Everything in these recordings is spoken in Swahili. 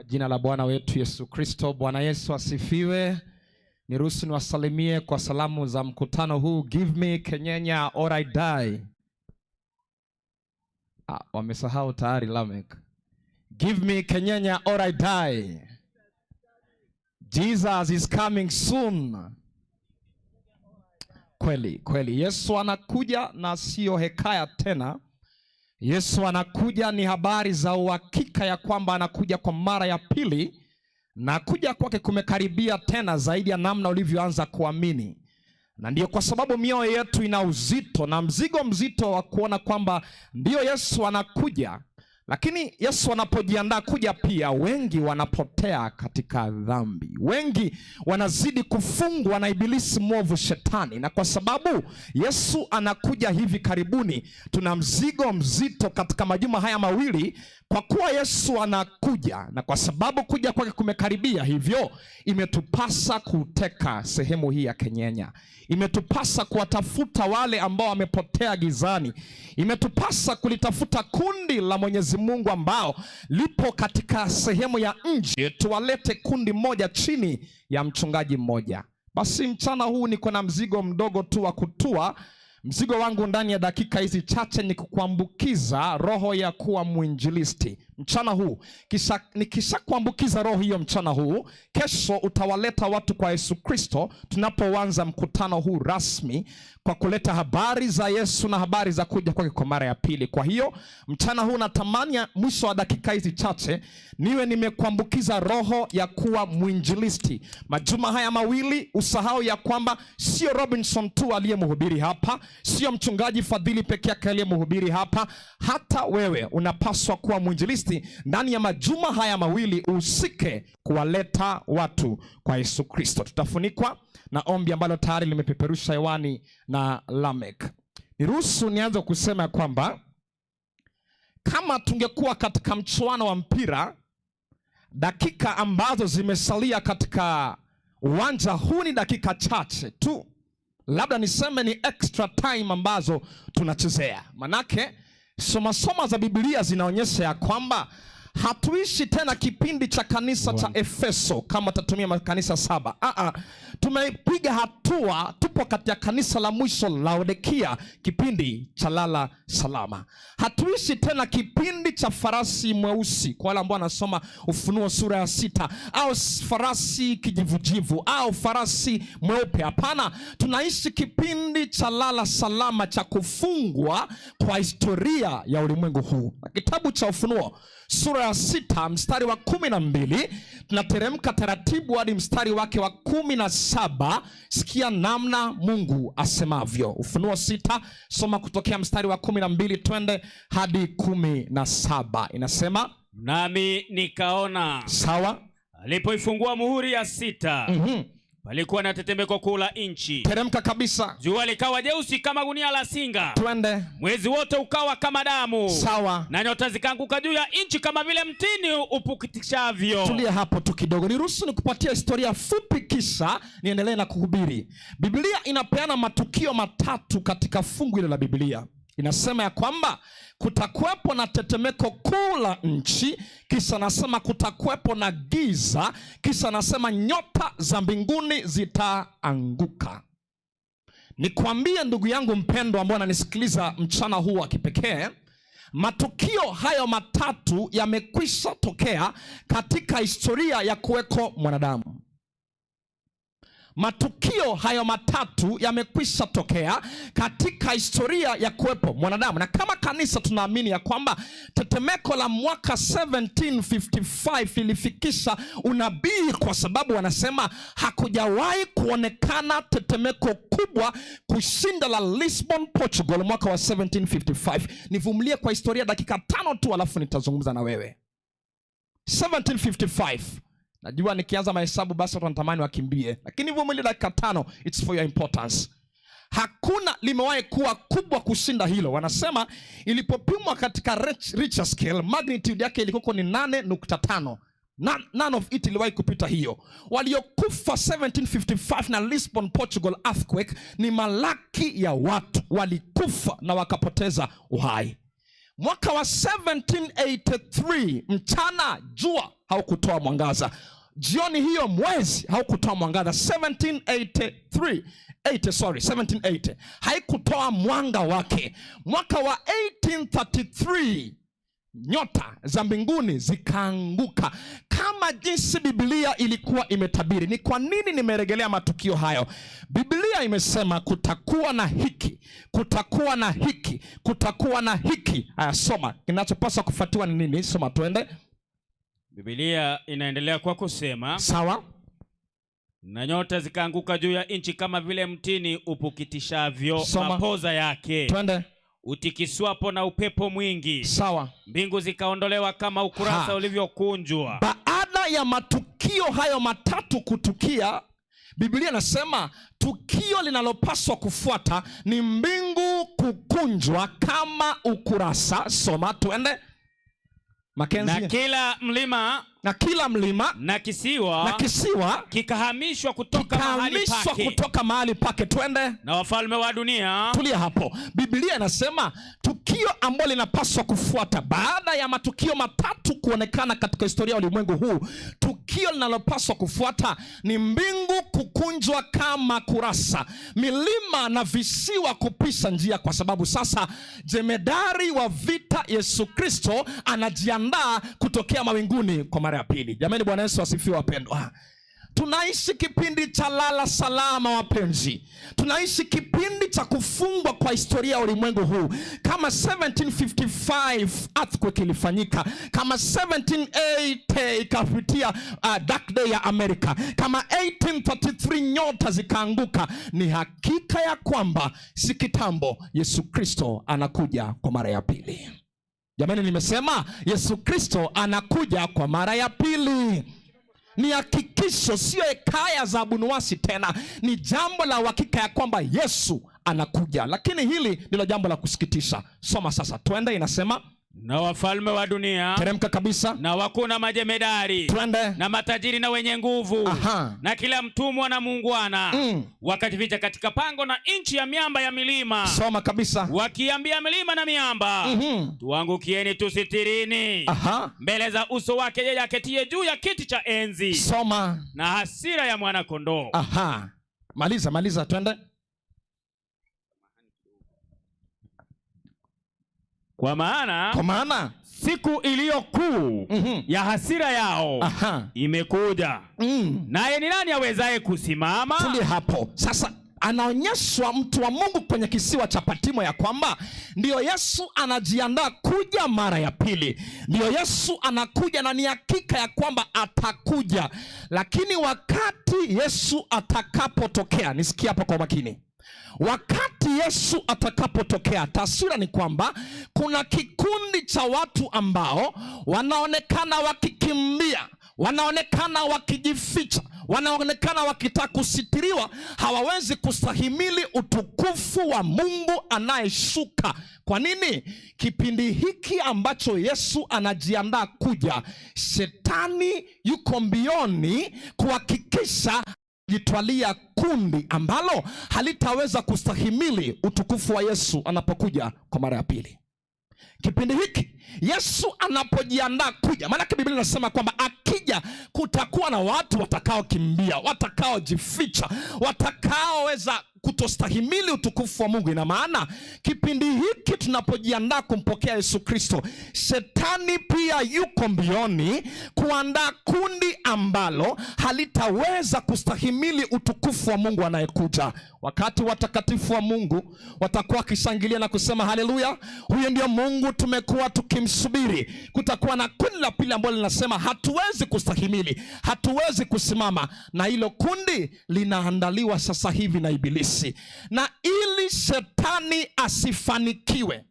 Kwa jina la Bwana wetu Yesu Kristo. Bwana Yesu asifiwe. Niruhusu niwasalimie kwa salamu za mkutano huu. Give me Kenyenya or I die. Wamesahau tayari Lamek. Give me Kenyenya or I die. Jesus is coming soon. Kweli Yesu anakuja na sio hekaya tena. Yesu anakuja ni habari za uhakika ya kwamba anakuja kwa mara ya pili, na kuja kwake kumekaribia tena zaidi ya namna ulivyoanza kuamini. Na ndiyo kwa sababu mioyo yetu ina uzito na mzigo mzito wa kuona kwamba ndiyo Yesu anakuja. Lakini Yesu anapojiandaa kuja pia, wengi wanapotea katika dhambi. Wengi wanazidi kufungwa na ibilisi mwovu shetani. Na kwa sababu Yesu anakuja hivi karibuni, tuna mzigo mzito katika majuma haya mawili. Kwa kuwa Yesu anakuja na kwa sababu kuja kwake kumekaribia, hivyo imetupasa kuteka sehemu hii ya Kenyenya. Imetupasa kuwatafuta wale ambao wamepotea gizani. Imetupasa kulitafuta kundi la Mwenyezi Mungu ambao lipo katika sehemu ya nje, tuwalete kundi moja chini ya mchungaji mmoja. Basi mchana huu niko na mzigo mdogo tu wa kutua. Mzigo wangu ndani ya dakika hizi chache ni kukuambukiza roho ya kuwa mwinjilisti. Mchana huu nikisha kuambukiza roho hiyo mchana huu, kesho utawaleta watu kwa Yesu Kristo tunapoanza mkutano huu rasmi, kwa kuleta habari za Yesu na habari za kuja kwake kwa mara ya pili. Kwa hiyo mchana huu natamani mwisho wa dakika hizi chache niwe nimekuambukiza roho ya kuwa mwinjilisti. Majuma haya mawili usahau ya kwamba sio Robinson tu aliyemhubiri hapa, sio mchungaji Fadhili peke yake aliyemhubiri hapa. Hata wewe unapaswa kuwa mwinjilisti ndani ya majuma haya mawili, usike kuwaleta watu kwa Yesu Kristo. Tutafunikwa na ombi ambalo tayari limepeperusha hewani na Lamek. Niruhusu nianze kusema kwamba kama tungekuwa katika mchuano wa mpira, dakika ambazo zimesalia katika uwanja huu ni dakika chache tu. Labda niseme ni extra time ambazo tunachezea. Manake soma za Biblia zinaonyesha ya kwamba hatuishi tena kipindi cha kanisa cha Efeso kama tatumia makanisa 7. Tumepiga hatua, tupo katika kanisa la mwisho Laodikia, kipindi cha lala salama. Hatuishi tena kipindi cha farasi mweusi kwa wale ambao wanasoma Ufunuo sura ya 6, au farasi kijivujivu au farasi mweupe. Hapana, tunaishi kipindi cha lala salama, cha kufungwa kwa historia ya ulimwengu huu. Kitabu cha Ufunuo sura ya 6 mstari wa 12, tunateremka taratibu hadi mstari wake wa 17. Sikia namna Mungu asemavyo. Ufunuo 6, soma kutokea mstari wa 12 twende hadi 17. Inasema, nami nikaona, sawa, alipoifungua muhuri ya 6, palikuwa na tetemeko kuu la nchi. Teremka kabisa. Jua likawa jeusi kama gunia la singa. Twende. Mwezi wote ukawa kama damu. Sawa. Na nyota zikaanguka juu ya nchi kama vile mtini upukitishavyo. Tulia hapo tu kidogo. Niruhusu nikupatia historia fupi kisha niendelee na kuhubiri. Biblia inapeana matukio matatu katika fungu hilo la Biblia. Inasema ya kwamba kutakuwepo na tetemeko kuu la nchi, kisha nasema kutakuwepo na giza, kisha nasema nyota za mbinguni zitaanguka. Nikwambie ndugu yangu mpendwa ambao unanisikiliza mchana huu wa kipekee, matukio hayo matatu yamekwisha tokea katika historia ya kuweko mwanadamu. Matukio hayo matatu yamekwisha tokea katika historia ya kuwepo mwanadamu. Na kama kanisa tunaamini ya kwamba tetemeko la mwaka 1755 ilifikisha unabii, kwa sababu wanasema hakujawahi kuonekana tetemeko kubwa kushinda la Lisbon, Portugal mwaka wa 1755. Nivumilie kwa historia dakika 5 tu alafu nitazungumza na wewe. 1755. Najua nikianza mahesabu basi watu wanatamani wakimbie, lakini vumilia dakika 5, it's for your importance. Hakuna limewahi kuwa kubwa kushinda hilo. Wanasema ilipopimwa katika Richter scale, magnitude yake ilikuwa ni 8.5. None of it iliwahi kupita hiyo. Waliokufa 1755 na Lisbon, Portugal earthquake ni malaki ya watu walikufa na wakapoteza uhai. Mwaka wa 1783 mchana jua haukutoa mwangaza. Jioni hiyo mwezi haukutoa mwangaza. 1780 haikutoa mwanga wake. Mwaka wa 1833 nyota za mbinguni zikaanguka kama jinsi Biblia ilikuwa imetabiri. Ni kwa nini nimerejelea matukio hayo? Biblia imesema kutakuwa na hiki, kutakuwa na hiki, kutakuwa na hiki. Haya, soma. Kinachopaswa kufuatiwa ni nini? Soma tuende. Biblia inaendelea kwa kusema, sawa, na nyota zikaanguka juu ya nchi kama vile mtini upukitishavyo mapoza yake. Twende. Utikiswapo na upepo mwingi. Sawa. Mbingu zikaondolewa kama ukurasa ulivyokunjwa. Baada ya matukio hayo matatu kutukia, Biblia inasema tukio linalopaswa kufuata ni mbingu kukunjwa kama ukurasa. Soma tuende. Mackenzie. Na kila mlima na kisiwa kikahamishwa kutoka mahali pake. Twende. Na wafalme wa dunia. Tulia hapo. Biblia inasema tukio ambalo linapaswa kufuata baada ya matukio matatu kuonekana katika historia ya ulimwengu huu, tukio linalopaswa kufuata ni mbingu kukunjwa kama kurasa, milima na visiwa kupisha njia, kwa sababu sasa jemedari wa vita Yesu Kristo anajiandaa kutokea mawinguni kwa mara ya pili. Jamani, Bwana Yesu asifiwe wapendwa. Tunaishi kipindi cha lala salama wapenzi. Tunaishi kipindi cha kufungwa kwa historia ya ulimwengu huu. Kama 1755 earthquake ilifanyika, kama 1780 ikapitia dark day ya Amerika, kama 1833 nyota zikaanguka, ni hakika ya kwamba si kitambo Yesu Kristo anakuja kwa mara ya pili. Jamani, nimesema Yesu Kristo anakuja kwa mara ya pili. Ni hakikisho, sio hekaya za abunuwasi tena. Ni jambo la uhakika ya kwamba Yesu anakuja. Lakini hili ndilo jambo la kusikitisha. Soma sasa, twende. Inasema na wafalme wa dunia. Teremka kabisa. Na wakuu na majemedari. Twende. Na matajiri na wenye nguvu. Na kila mtumwa na muungwana. Wakajificha katika pango na nchi ya miamba ya milima. Soma kabisa. Wakiambia milima na miamba, tuangukieni tusitirini. Mbele za uso wake yeye aketie juu ya kiti cha enzi. Soma. Na hasira ya mwana kondoo. Maliza twende. Kwa maana siku iliyo kuu ya hasira yao imekuja. Naye ni nani awezaye kusimama? Tulie hapo. Sasa anaonyeshwa mtu wa Mungu kwenye kisiwa cha Patimo ya kwamba ndiyo Yesu anajiandaa kuja mara ya pili. Ndiyo Yesu anakuja na ni hakika ya kwamba atakuja. Lakini wakati Yesu atakapotokea, nisikie hapo kwa makini. Wakati Yesu atakapotokea, taswira ni kwamba kuna kikundi cha watu ambao wanaonekana wakikimbia, wanaonekana wakijificha, wanaonekana wakitaka kusitiriwa. Hawawezi kustahimili utukufu wa Mungu anayeshuka. Kwa nini? Kipindi hiki ambacho Yesu anajiandaa kuja, shetani yuko mbioni kuhakikisha jitwalia kundi ambalo halitaweza kustahimili utukufu wa Yesu anapokuja kwa mara ya pili. Kipindi hiki Yesu anapojiandaa kuja, maana Biblia inasema kwamba akija kutakuwa na watu watakaokimbia, watakaojificha, watakaoweza kutostahimili utukufu wa Mungu. Ina maana kipindi hiki tunapojiandaa kumpokea Yesu Kristo, shetani pia yuko mbioni kuandaa kundi ambalo halitaweza kustahimili utukufu wa Mungu anayekuja. Wakati watakatifu wa Mungu watakuwa wakishangilia na kusema haleluya, huyo ndio Mungu tumekuwa tukimsubiri, kutakuwa na kundi la pili ambalo linasema hatuwezi kustahimili, hatuwezi kusimama, na hilo kundi linaandaliwa sasa hivi na Ibilisi. Na ili shetani asifanikiwe,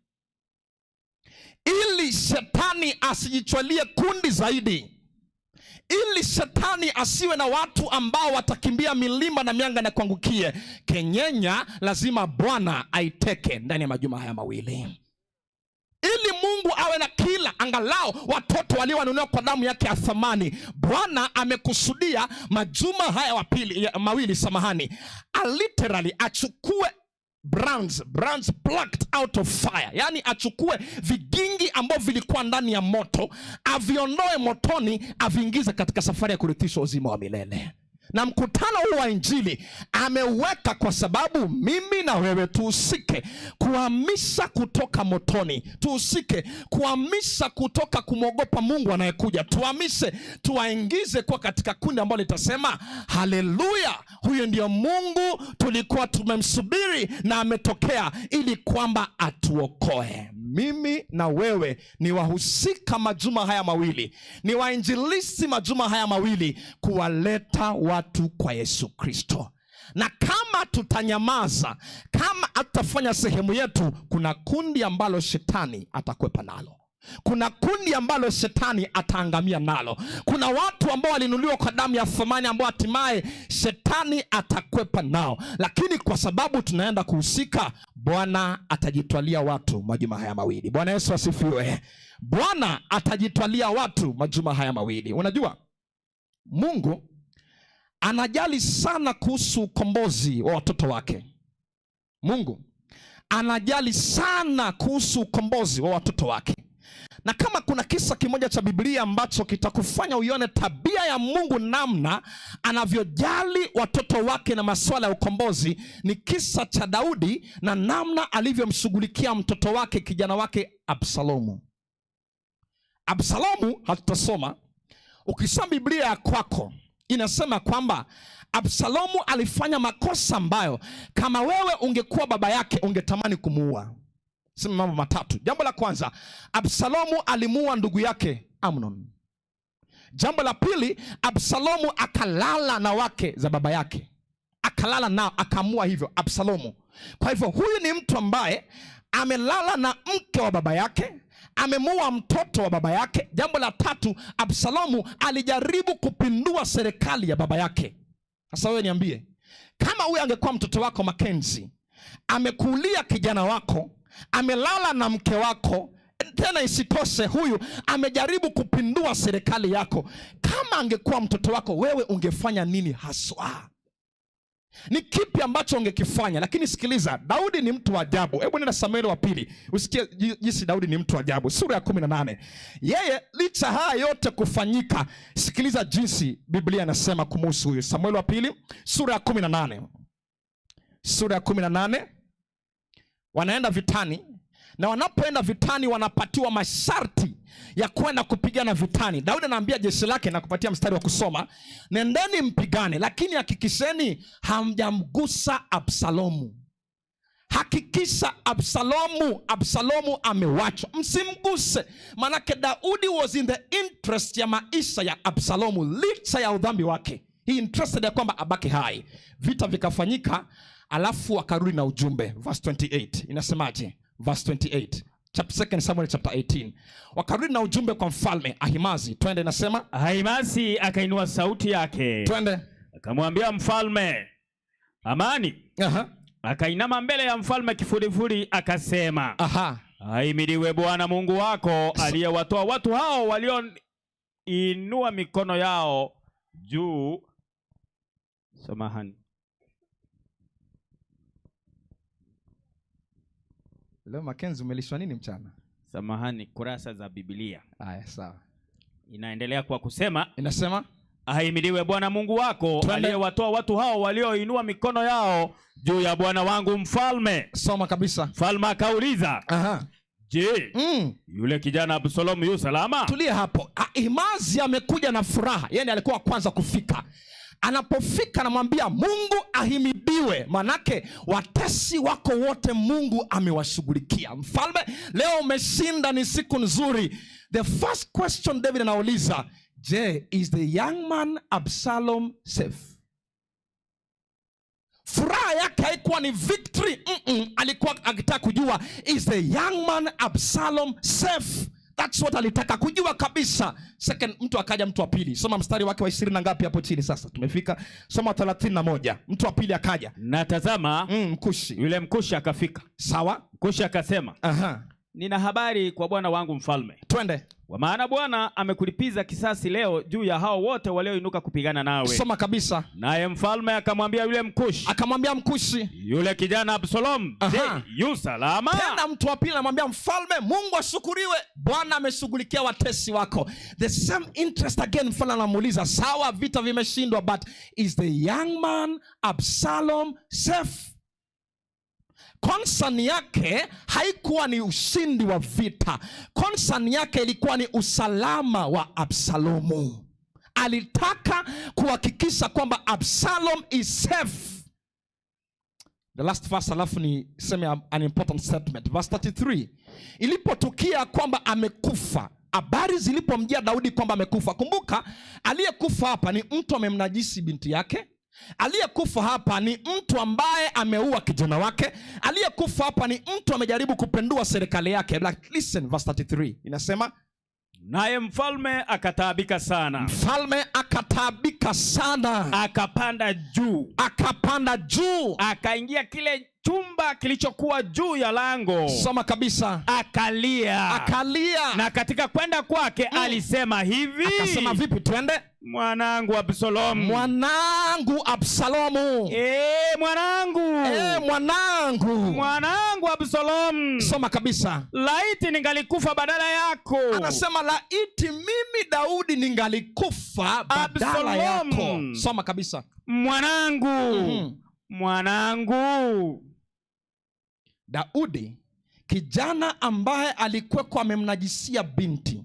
ili shetani asijichwalie kundi zaidi, ili shetani asiwe na watu ambao watakimbia milima na mianga na kuangukie, kenyenya lazima Bwana aiteke ndani ya majuma haya mawili. Ili Mungu awe na kila angalau watoto waliowanunuliwa kwa damu yake ya thamani, Bwana amekusudia majuma haya mawili literally achukue brands plucked out of fire. Yani achukue vigingi ambavyo vilikuwa ndani ya moto, aviondoe motoni, aviingize katika safari ya kurithisha uzima wa milele. Na mkutano huu wa Injili ameweka kwa sababu mimi na wewe tuhusike kuhamisha kutoka motoni, tuhusike kuhamisha kutoka kumwogopa Mungu anayekuja, tuhamishe tuwaingize kwa katika kundi ambalo litasema haleluya, huyo ndio Mungu tulikuwa tumemsubiri na ametokea ili kwamba atuokoe. Mimi na wewe ni wahusika majuma haya mawili, ni wainjilisti majuma haya mawili, kuwaleta watu kwa Yesu Kristo. Na kama tutanyamaza, kama hatutafanya sehemu yetu, kuna kundi ambalo shetani atakwepa nalo, kuna kundi ambalo shetani ataangamia nalo, kuna watu ambao walinunuliwa kwa damu ya thamani ambao hatimaye shetani atakwepa nao. Lakini kwa sababu tunaenda kuhusika, Bwana atajitwalia watu majuma haya mawili. Bwana Yesu asifiwe. Bwana atajitwalia watu majuma haya mawili. Unajua, Mungu anajali sana kuhusu ukombozi wa watoto wake. Mungu anajali sana kuhusu ukombozi wa watoto wake. Na kama kuna kisa kimoja cha Biblia ambacho kitakufanya uione tabia ya Mungu namna anavyojali watoto wake na masuala ya ukombozi, ni kisa cha Daudi na namna alivyomshughulikia mtoto wake, kijana wake Absalomu. Absalomu hatutasoma. Ukisoma Biblia ya kwako inasema kwamba Absalomu alifanya makosa ambayo kama wewe ungekuwa baba yake ungetamani kumuua. Sema mambo matatu. Jambo la kwanza, Absalomu alimuua ndugu yake Amnon. Jambo la pili, Absalomu akalala na wake za baba yake, akalala nao, akamua hivyo Absalomu. Kwa hivyo huyu ni mtu ambaye amelala na mke wa baba yake, amemuua mtoto wa baba yake. Jambo la tatu, Absalomu alijaribu kupindua serikali ya baba yake. Sasa wewe niambie, kama huyu angekuwa mtoto wako Mackenzie, amekulia kijana wako, amelala na mke wako, tena isitoshe huyu amejaribu kupindua serikali yako, kama angekuwa mtoto wako, wewe ungefanya nini haswa? Ni kipi ambacho ungekifanya? Lakini sikiliza, Daudi ni mtu wa ajabu. Hebu nenda Samueli wa pili usikie jinsi Daudi ni mtu wa ajabu, sura ya 18. Yeye licha haya yote kufanyika, sikiliza jinsi Biblia inasema kumhusu huyu. Samueli wa pili sura ya 18. Sura ya 18. Wanaenda vitani, na wanapoenda vitani wanapatiwa masharti ya kwenda kupigana vitani. Daudi anaambia jeshi lake, na kupatia mstari wa kusoma, nendeni mpigane, lakini hakikisheni hamjamgusa Absalomu. Hakikisha Absalomu amewachwa, msimguse. Manake Daudi was in the interest ya maisha ya Absalomu, licha ya udhambi wake. He interested ya kwamba abaki hai. Vita vikafanyika, alafu wakarudi na ujumbe. Verse 28 inasemaje? Verse 28 2 Samuel chapter 18. Wakarudi na ujumbe kwa mfalme Ahimazi. Twende, nasema Ahimazi akainua sauti yake, twende, akamwambia mfalme amani. Akainama mbele ya mfalme kifudifudi akasema, ahimidiwe Bwana Mungu wako aliyewatoa watu hao walioinua mikono yao juu. Samahani. Leo Mackenzie umelishwa nini mchana? Samahani, kurasa za Biblia. Haya, sawa. Inaendelea kwa kusema, inasema ahimidiwe Bwana Mungu wako aliyewatoa watu hao walioinua mikono yao juu ya bwana wangu mfalme. Soma kabisa. Mfalme akauliza, je, yule kijana Absalomu yu salama? Tulia hapo. Ahimazi amekuja na furaha. Yeye alikuwa kwanza kufika. Anapofika anamwambia Mungu ahimidiwe, manake watesi wako wote Mungu amewashughulikia. Mfalme, leo umeshinda, ni siku nzuri. The first question David anauliza, je, is the young man Absalom safe? Furaha yake haikuwa ni victory. Alikuwa akitaka kujua, is the young man Absalom safe? That's what alitaka kujua kabisa. Second, mtu wa pili. Soma mstari wake wa 20 na ngapi hapo chini sasa? Tumefika. Soma 31. Mtu wa pili akaja. Na tazama, Mkushi. Yule Mkushi akafika. Sawa. Mkushi akasema, nina habari kwa bwana wangu mfalme. Twende. Kwa maana Bwana amekulipiza kisasi leo juu ya hao wote walioinuka kupigana nawe. Soma kabisa. Naye mfalme akamwambia yule Mkushi. Akamwambia Mkushi, yule kijana Absalom, je, yu salama? Tena mtu wa pili anamwambia mfalme, Mungu ashukuriwe, Bwana ameshughulikia watesi wako. The same interest again. Mfalme anamuuliza, sawa, vita vimeshindwa, but is the young man Absalom safe? Concern yake haikuwa ni ushindi wa vita. Concern yake ilikuwa ni usalama wa Absalomu. Alitaka kuhakikisha kwamba Absalom is safe. The last verse, alafu ni seme an important statement. Verse 33. Ilipotukia kwamba amekufa, habari zilipomjia Daudi kwamba amekufa. Kumbuka, aliyekufa hapa ni mtu amemnajisi binti yake. Aliyekufa hapa ni mtu ambaye ameua kijana wake. Aliyekufa hapa ni mtu amejaribu kupendua serikali yake. Like, listen, verse 33 inasema, naye mfalme akataabika sana. Mfalme akataabika sana, akapanda juu. Akapanda juu, akaingia kile chumba kilichokuwa juu ya lango. Soma kabisa. Akalia. Akalia. Na katika kwenda kwake alisema hivi. Akasema vipi? Twende. Mwanangu Absalomu. Mwanangu Absalomu. Mwanangu. Mwanangu. Mwanangu Absalomu. Soma kabisa. Laiti ningalikufa badala yako. Anasema laiti mimi Daudi ningalikufa badala yako. Soma kabisa. Mwanangu. Mwanangu. Daudi, kijana ambaye alikuwa amemnajisia binti,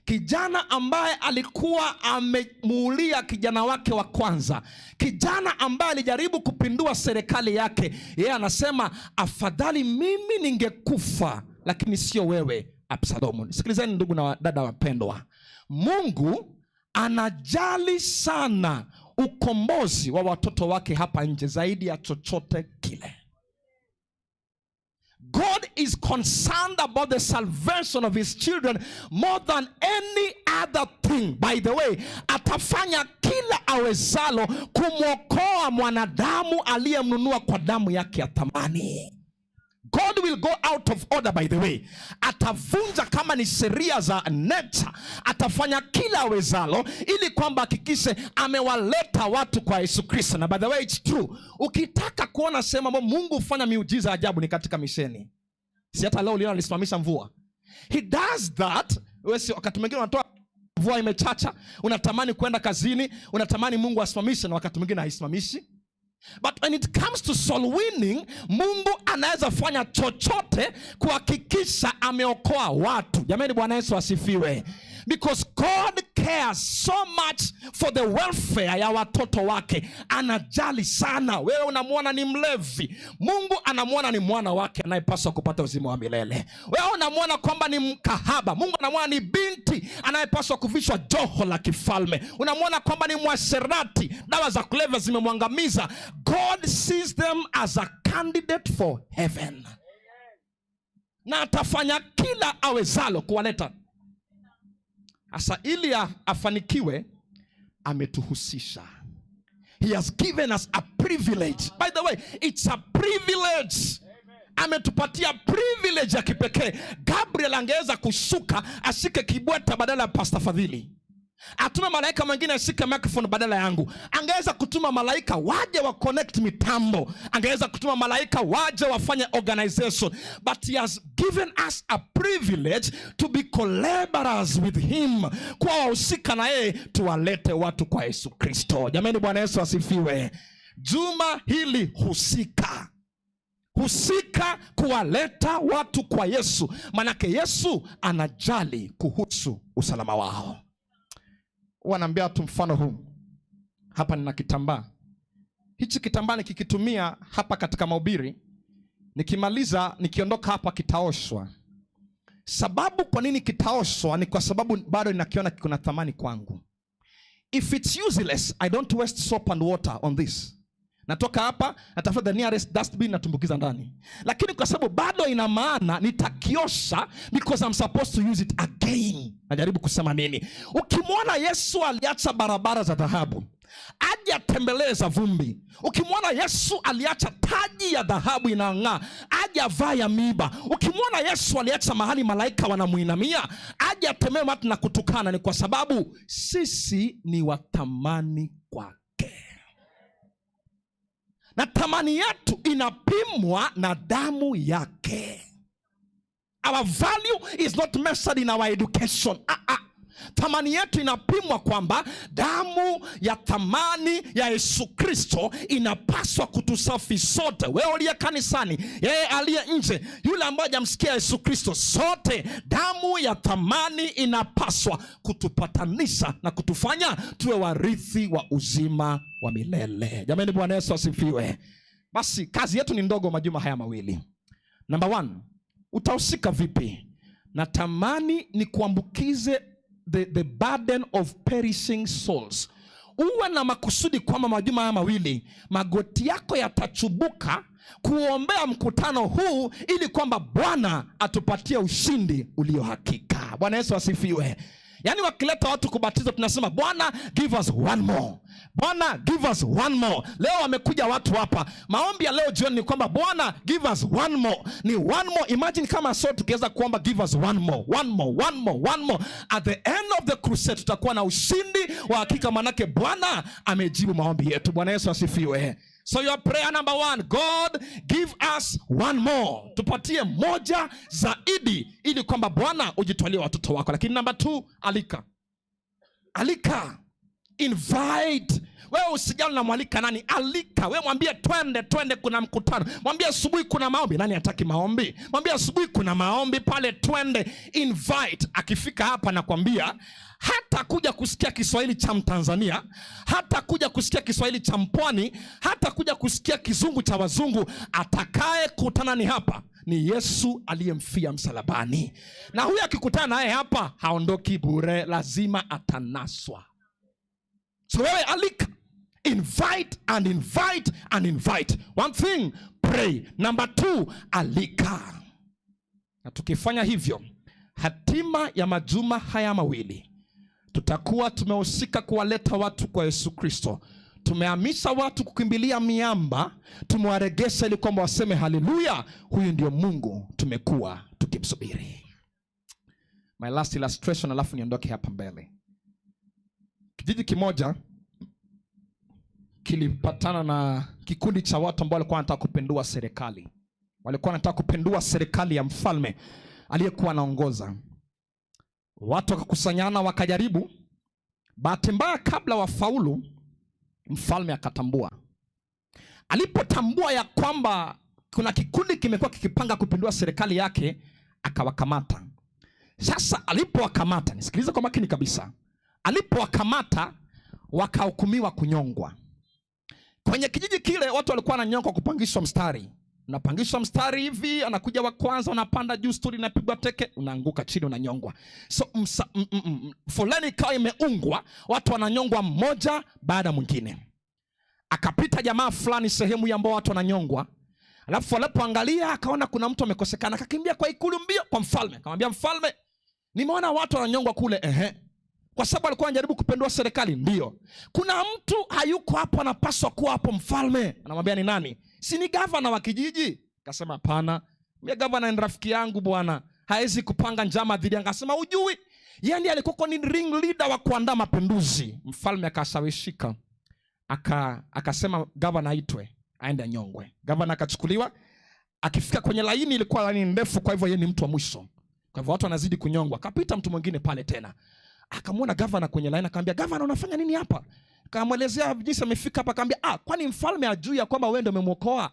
kijana ambaye alikuwa amemuulia kijana wake wa kwanza, kijana ambaye alijaribu kupindua serikali yake, yeye anasema afadhali mimi ningekufa lakini sio wewe Absalomu. Sikilizeni ndugu na dada wapendwa, Mungu anajali sana ukombozi wa watoto wake hapa nje zaidi ya chochote kile. God is concerned about the salvation of his children more than any other thing. By the way, atafanya kila awezalo kumwokoa mwanadamu aliyemnunua kwa damu yake ya thamani. God will go out of order, by the way. Atavunja kama ni sheria za nature. Atafanya kila awezalo ili kwamba hakikishe amewaleta watu kwa Yesu Kristo. Na by the way, it's true. Ukitaka kuona sema Mungu hufanya miujiza ajabu ni katika misheni. Si hata leo uliona alisimamisha mvua. He does that. Wewe wakati mwingine unatoa mvua imechacha, unatamani kwenda kazini, unatamani Mungu asimamishe, na wakati mwingine haisimamishi. But when it comes to soul winning, Mungu anaweza fanya chochote kuhakikisha ameokoa watu. Jamani, Bwana Yesu asifiwe. Because God cares so much for the welfare ya watoto wake. Anajali sana. Wewe unamwona ni mlevi, Mungu anamwona ni mwana wake anayepaswa kupata uzima wa milele. Wewe unamwona kwamba ni mkahaba, Mungu anamwona ni binti anayepaswa kuvishwa joho la kifalme. Unamwona kwamba ni mwasherati, dawa za kulevya zimemwangamiza. God sees them as a candidate for heaven. Na atafanya kila awezalo kuwaleta. Asa ili afanikiwe, ametuhusisha. He has given us a privilege. By the way, it's a privilege. Ametupatia privilege ya kipekee. Gabriel angeweza kushuka ashike kibweta badala ya Pastor Fadhili. Atume malaika mwingine ashike microphone badala yangu. Angeweza kutuma malaika waje wa connect mitambo. Angeweza kutuma malaika waje wafanye organization. But he has given us a privilege to be collaborators with him. Kwa wahusika na yeye tuwalete watu kwa Yesu Kristo. Jamani, Bwana Yesu asifiwe. Juma hili husika kuwaleta watu kwa Yesu. Manake Yesu anajali kuhusu usalama wao. Wanaambia tu mfano huu. Hapa nina kitambaa. Hichi kitambaa nikikitumia hapa katika mahubiri, nikimaliza nikiondoka hapa kitaoshwa. Sababu kwa nini kitaoshwa ni kwa sababu bado ninakiona kuna thamani kwangu. If it's useless, I don't waste soap and water on this. Natoka hapa, natafuta the nearest dustbin, natumbukiza ndani. Lakini kwa sababu bado ina maana, nitakiosha because I'm supposed to use it again. Najaribu kusema nini? Ukimwona Yesu aliacha barabara za dhahabu, aje atembeleza vumbi. Ukimwona Yesu aliacha taji ya dhahabu inang'aa, aje avaa ya miiba. Ukimwona Yesu aliacha mahali malaika wanamuinamia, aje atembee watu na kutukana. Ni kwa sababu sisi ni watamani kwake, na thamani yetu inapimwa na damu yake. Our value is not measured in our education. Thamani yetu inapimwa kwamba damu ya thamani ya Yesu Kristo inapaswa kutusafi sote. Wewe uliye kanisani, yeye aliye nje, yule ambaye hajamsikia Yesu Kristo, sote damu ya thamani inapaswa kutupatanisha na kutufanya tuwe warithi wa uzima wa milele. Jamani, Bwana Yesu asifiwe. Basi kazi yetu ni ndogo majuma haya mawili. Number 1, utahusika vipi? Na tamani ni kuambukize the burden of perishing souls. Uwe na makusudi kwamba majuma haya mawili magoti yako yatachubuka kuombea mkutano huu, ili kwamba Bwana atupatie ushindi ulio hakika. Bwana Yesu asifiwe. Yaani wakileta watu kubatizwa tunasema Bwana give us one more. Bwana give us one more. Leo wamekuja watu hapa. Maombi ya leo jioni ni kwamba Bwana give us one more. Ni one more. Imagine kama sote tukiweza kuomba give us one more. One more, one more, one more. At the end of the crusade tutakuwa na ushindi wa hakika, manake Bwana amejibu maombi yetu. Bwana Yesu asifiwe. So your prayer number 1, God give us one more. Tupatie moja zaidi ili kwamba Bwana ujitwalie watoto wako. Lakini number 2, alika. Alika. Invite. Wewe usijali na mwalika nani, alika. Wewe mwambie twende kuna mkutano. Mwambie asubuhi kuna maombi. Nani hataki maombi? Mwambie asubuhi kuna maombi pale, twende. Invite. Akifika hapa nakwambia hata kuja kusikia Kiswahili cha Mtanzania, hata kuja kusikia Kiswahili cha Mpwani, hata kuja kusikia kizungu cha wazungu. Atakaye kutana ni hapa ni Yesu aliyemfia msalabani. Na huyu akikutana naye hapa haondoki bure, lazima atanaswa. So wewe alika. Invite and invite and invite. One thing, pray. Number 2, alika. Na tukifanya hivyo, hatima ya majuma haya mawili tutakuwa tumehusika kuwaleta watu kwa Yesu Kristo. Tumehamisha watu kukimbilia miamba, tumewaregesha ili kwamba waseme haleluya, huyu ndio Mungu tumekuwa tukimsubiri. My last illustration, alafu niondoke hapa mbele. Kijiji kimoja kilipatana na kikundi cha watu ambao walikuwa wanataka kupindua serikali. Walikuwa wanataka kupindua serikali ya mfalme aliyekuwa anaongoza. Watu wakakusanyana wakajaribu. Bahati mbaya kabla wafaulu, mfalme akatambua. Alipotambua ya kwamba kuna kikundi kimekuwa kikipanga kupindua serikali yake, akawakamata. Sasa alipowakamata, nisikilize kwa makini kabisa. Alipowakamata wakahukumiwa kunyongwa. Kwenye kijiji kile watu walikuwa wananyongwa kupangishwa mstari. Unapangishwa mstari hivi, anakuja wa kwanza, unapanda juu, sturi inapigwa teke, unaanguka chini, unanyongwa. So foleni ikawa imeungwa, watu wananyongwa mmoja baada mwingine. Akapita jamaa fulani sehemu ya ambao watu wananyongwa. Alafu alipoangalia akaona kuna mtu amekosekana, akakimbia kwa ikulu mbio kwa mfalme. Akamwambia mfalme, nimeona watu wananyongwa kule. Kwa sababu alikuwa anajaribu kupindua serikali. Ndio. Kuna mtu hayuko hapo, anapaswa kuwa hapo mfalme. Anamwambia ni nani? Si ni gavana wa kijiji? Akasema hapana, mimi gavana ni rafiki yangu bwana, haezi kupanga njama dhidi yangu. Akasema ujui, yeye ndiye alikuwa ni ring leader wa kuandaa mapinduzi. Mfalme akashawishika. Akasema gavana aitwe aende anyongwe. Gavana akachukuliwa. Akifika kwenye laini, ilikuwa laini ndefu, kwa hivyo yeye ni mtu wa mwisho. Kwa hivyo watu wanazidi kunyongwa. Kapita mtu mwingine pale tena. Akamwona gavana kwenye laini, akamwambia gavana, unafanya nini hapa? Akamwelezea jinsi amefika hapa. Akamwambia kwani mfalme hajui ya kwamba wewe ndio umemwokoa?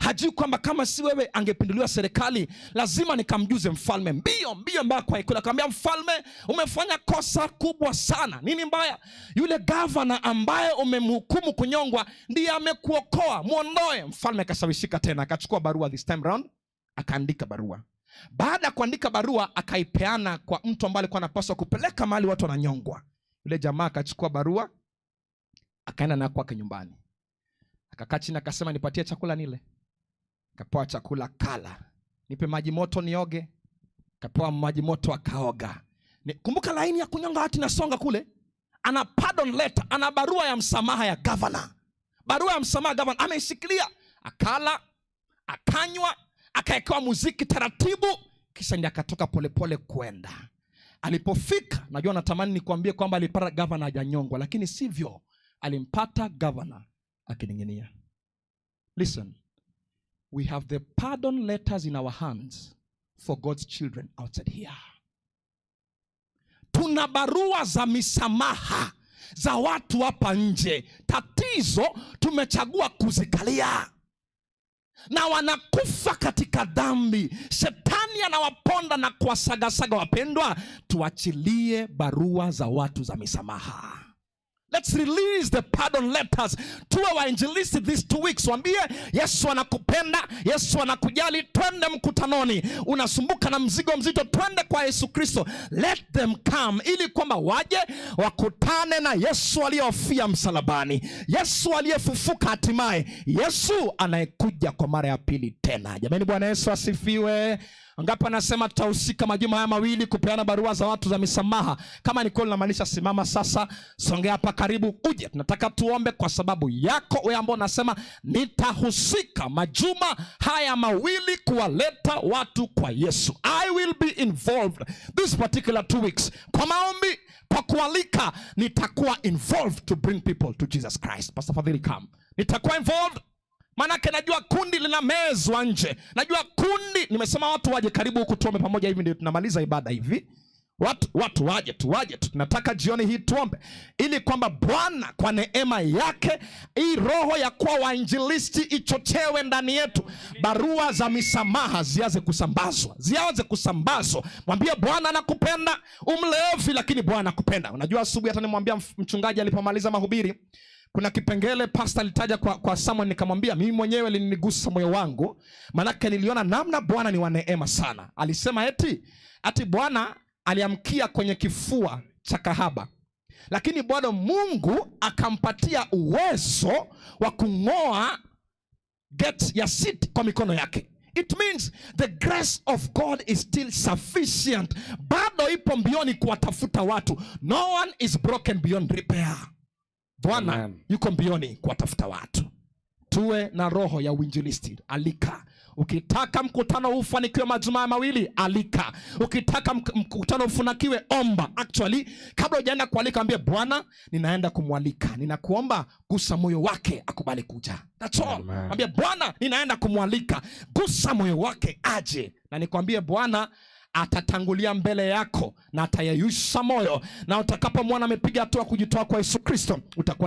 Hajui kwamba kama si wewe angepinduliwa serikali? Lazima nikamjuze mfalme. Mbio mbaya kwa ikulu. Akamwambia mfalme, umefanya kosa kubwa sana. Nini mbaya? Yule gavana ambaye umemhukumu kunyongwa ndiye amekuokoa, muondoe. Mfalme akashawishika tena, akachukua barua this time round, akaandika barua. Baada ya kuandika barua, akaipeana kwa mtu ambaye alikuwa anapaswa kupeleka mahali watu wananyongwa. Yule jamaa akachukua barua, akaenda na kwake nyumbani. Akakaa chini akasema, nipatie chakula nile. Akapewa chakula kala. Nipe maji moto nioge. Akapewa maji moto akaoga. Kumbuka laini ya kunyonga watu inasonga kule. ana pardon letter, ana barua ya msamaha ya governor. Barua ya msamaha governor ameishikilia, akala, akanywa, akaekewa muziki taratibu, kisha ndiye akatoka polepole kwenda. Alipofika, najua natamani nikwambie kwamba alipata governor hajanyongwa, lakini sivyo. Alimpata governor akining'inia. Listen, we have the pardon letters in our hands for God's children outside here. Tuna barua za misamaha za watu hapa nje. Tatizo tumechagua kuzikalia, na wanakufa katika dhambi. Shetani anawaponda na kuwasagasaga. Wapendwa, tuachilie barua za watu za misamaha. Let's release the pardon letters. Tuwe wainjilisti these 2 weeks. Waambie Yesu anakupenda, Yesu anakujali. Twende mkutanoni. Unasumbuka na mzigo mzito, twende kwa Yesu Kristo. Let them come, ili kwamba waje wakutane na Yesu aliyefia msalabani, Yesu aliyefufuka hatimaye, Yesu anayekuja kwa mara ya pili tena. Jamani, Bwana Yesu asifiwe. Ngapi anasema tutahusika majuma haya mawili kupeana barua za watu za misamaha? Kama ni kweli namaanisha, simama sasa, songea hapa karibu, uje. Tunataka tuombe kwa sababu yako wewe ambao unasema nitahusika majuma haya mawili kuwaleta watu kwa Yesu. I will be involved this particular 2 weeks. Kwa maombi, kwa kualika, nitakuwa involved to bring people to Jesus Christ. Pastor Fadhili, come. Nitakuwa involved. Manake najua kundi linamezwa nje. Najua kundi, nimesema watu waje karibu huku tuombe pamoja, hivi ndio tunamaliza ibada hivi. Watu waje tu. Tunataka jioni hii tuombe, ili kwamba Bwana kwa neema yake, hii roho ya kuwa wainjilisti ichochewe ndani yetu. Barua za misamaha zianze kusambazwa. Mwambie Bwana anakupenda. Umlevi, lakini Bwana anakupenda. Unajua asubuhi hata nimwambia mchungaji alipomaliza mahubiri, kuna kipengele pastor alitaja kwa Samuel, nikamwambia mimi mwenyewe linigusa moyo wangu, manake niliona namna Bwana ni wa neema sana. Alisema ati Bwana aliamkia kwenye kifua cha kahaba, lakini bado Mungu akampatia uwezo wa kung'oa gate ya seat kwa mikono yake. It means the grace of God is still sufficient. Bado ipo mbioni kuwatafuta watu. No one is broken beyond repair. Bwana yuko mbioni kuwatafuta watu. Tuwe na roho ya uinjilisti. Alika. Ukitaka mkutano ufanikiwe majuma mawili, alika. Ukitaka mkutano ufanikiwe, omba. Actually, kabla hujaenda kualika, ambie Bwana ninaenda kumwalika, ninakuomba gusa moyo wake akubali kuja. That's all. Ambie Bwana ninaenda kumwalika, gusa moyo wake aje. Na nikwambie Bwana atatangulia mbele yako na atayeyusha moyo, na utakapomwona amepiga hatua kujitoa kwa Yesu Kristo, utakuwa